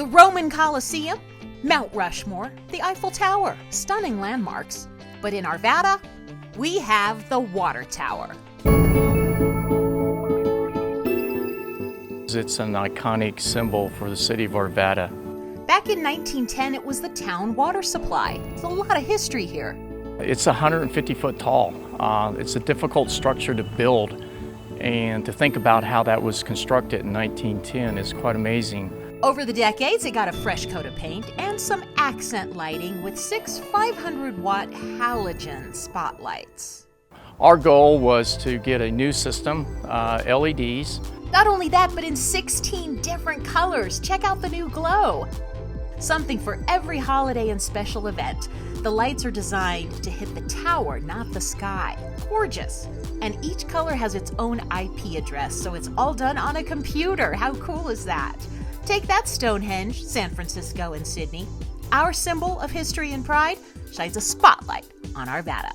The Roman Colosseum, Mount Rushmore, the Eiffel Tower, stunning landmarks. But in Arvada, we have the water tower. It's an iconic symbol for the city of Arvada. Back in 1910, it was the town water supply. There's a lot of history here. It's 150 foot tall. It's a difficult structure to build, and to think about how that was constructed in 1910 is quite amazing. Over the decades, it got a fresh coat of paint and some accent lighting with 6 500-watt halogen spotlights. Our goal was to get a new system, LEDs. Not only that, but in 16 different colors. Check out the new glow. Something for every holiday and special event. The lights are designed to hit the tower, not the sky. Gorgeous. And each color has its own IP address, so it's all done on a computer. How cool is that? Take that, Stonehenge, San Francisco and Sydney. Our symbol of history and pride shines a spotlight on Arvada.